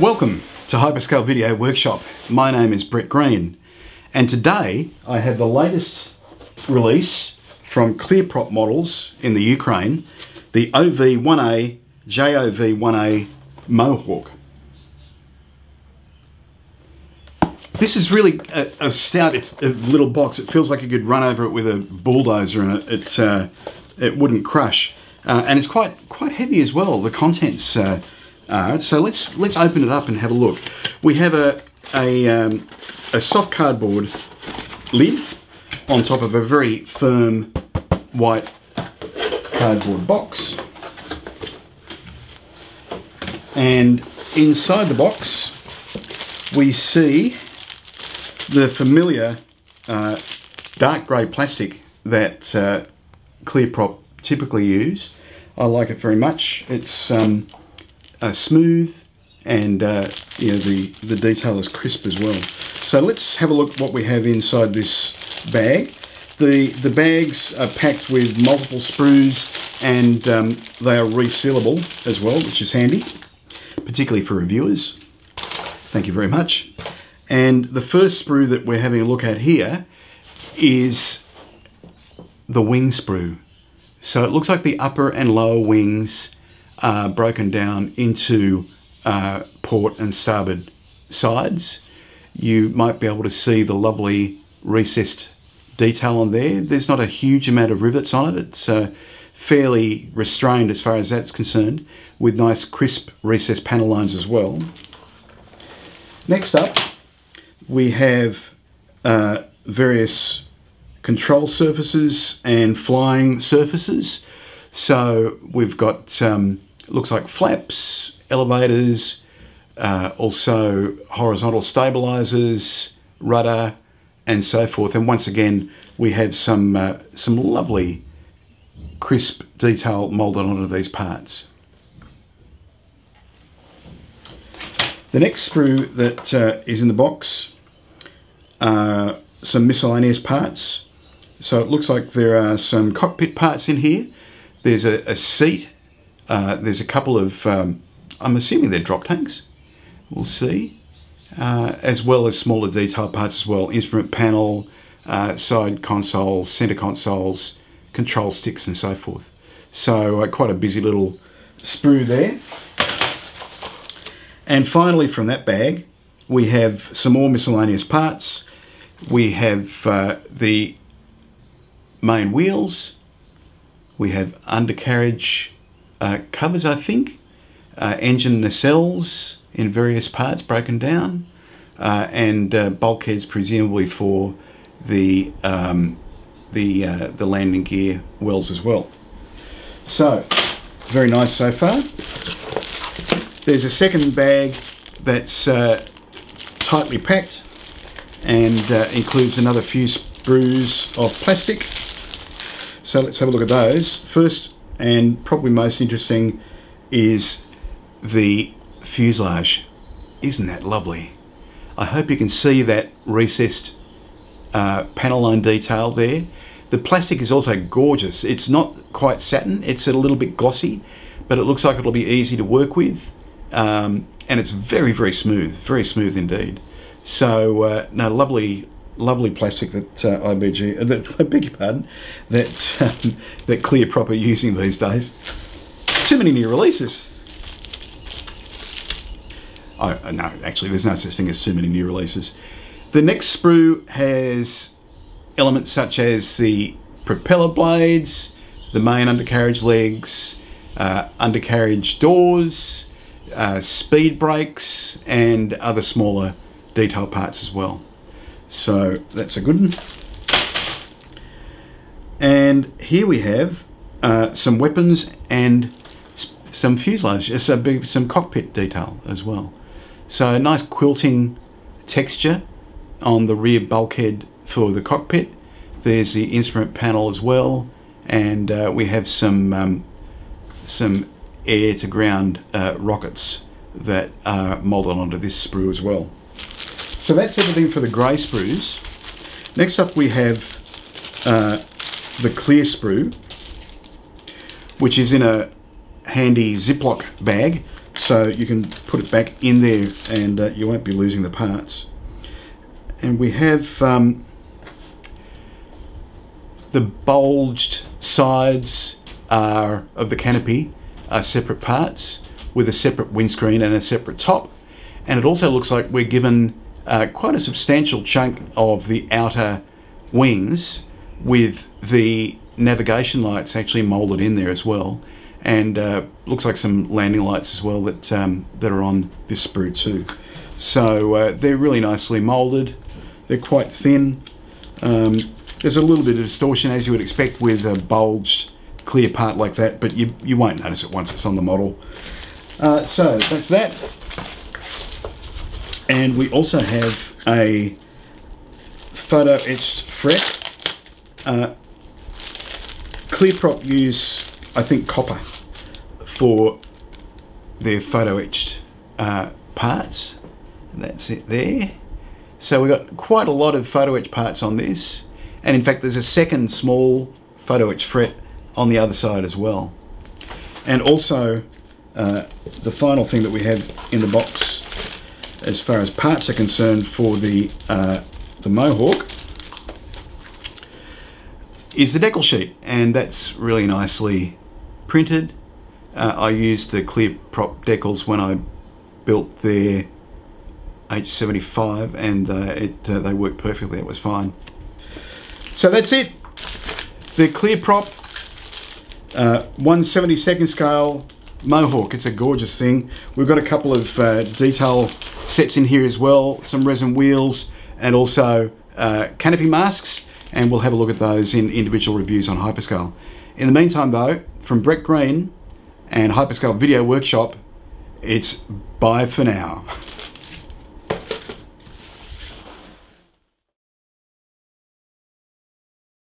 Welcome to HyperScale Video Workshop. My name is Brett Green, and today I have the latest release from ClearProp Models in the Ukraine, the OV-1A JOV-1A Mohawk. This is really a stout, it's a little box. It feels like you could run over it with a bulldozer and it wouldn't crush. And it's quite heavy as well, the contents are. So let's open it up and have a look. We have a soft cardboard lid on top of a very firm white cardboard box. And inside the box we see the familiar dark grey plastic that ClearProp typically use. I like it very much. It's smooth and you know, the detail is crisp as well. So let's have a look at what we have inside this bag. The bags are packed with multiple sprues and they are resealable as well, which is handy, particularly for reviewers. Thank you very much. And the first sprue that we're having a look at here is the wing sprue. So it looks like the upper and lower wings are broken down into port and starboard sides. You might be able to see the lovely recessed detail on there. There's not a huge amount of rivets on it. It's fairly restrained as far as that's concerned, with nice crisp recessed panel lines as well. Next up, we have various control surfaces and flying surfaces. So we've got, looks like flaps, elevators, also horizontal stabilizers, rudder, and so forth. And once again, we have some lovely crisp detail molded onto these parts. The next sprue that is in the box are some miscellaneous parts. So it looks like there are some cockpit parts in here. There's a seat. There's a couple of, I'm assuming they're drop tanks. We'll see. As well as smaller detail parts as well. Instrument panel, side consoles, center consoles, control sticks and so forth. So quite a busy little sprue there. And finally from that bag, we have some more miscellaneous parts. We have the main wheels. We have undercarriage covers, I think. Engine nacelles in various parts broken down. And bulkheads presumably for the landing gear wells as well. So, very nice so far. There's a second bag that's tightly packed and includes another few sprues of plastic. So let's have a look at those. First, and probably most interesting, is the fuselage. Isn't that lovely? I hope you can see that recessed panel line detail there. The plastic is also gorgeous. It's not quite satin, it's a little bit glossy, but it looks like it'll be easy to work with. And it's very, very smooth indeed. So no, lovely plastic that I beg your pardon, that ClearProp are using these days. Too many new releases. Oh no, actually there's no such thing as too many new releases. The next sprue has elements such as the propeller blades, the main undercarriage legs, undercarriage doors, speed brakes, and other smaller detail parts as well. So that's a good one. And here we have some weapons and some fuselage, some cockpit detail as well. So a nice quilting texture on the rear bulkhead for the cockpit. There's the instrument panel as well, and we have some air to ground rockets that are molded onto this sprue as well. So that's everything for the grey sprues. Next up we have the clear sprue, which is in a handy Ziploc bag. so you can put it back in there and you won't be losing the parts. And we have the bulged sides of the canopy are separate parts with a separate windscreen and a separate top. And it also looks like we're given quite a substantial chunk of the outer wings with the navigation lights actually molded in there as well. And looks like some landing lights as well that are on this sprue too. So they're really nicely molded. They're quite thin. There's a little bit of distortion, as you would expect with a bulged clear part like that, but you won't notice it once it's on the model. So that's that. And we also have a photo etched fret. ClearProp use, I think, copper for their photo etched parts. That's it there. So we've got quite a lot of photo etched parts on this. And in fact, there's a second small photo etched fret on the other side as well. And also, the final thing that we have in the box, as far as parts are concerned for the Mohawk, is the Deckle Sheet, and that's really nicely printed. I used the ClearProp decals when I built their H75, and they worked perfectly. It was fine. So that's it. The ClearProp 1/72nd scale Mohawk. It's a gorgeous thing. We've got a couple of detail sets in here as well, some resin wheels, and also canopy masks, and we'll have a look at those in individual reviews on HyperScale. In the meantime though, from Brett Green and HyperScale Video Workshop, it's bye for now.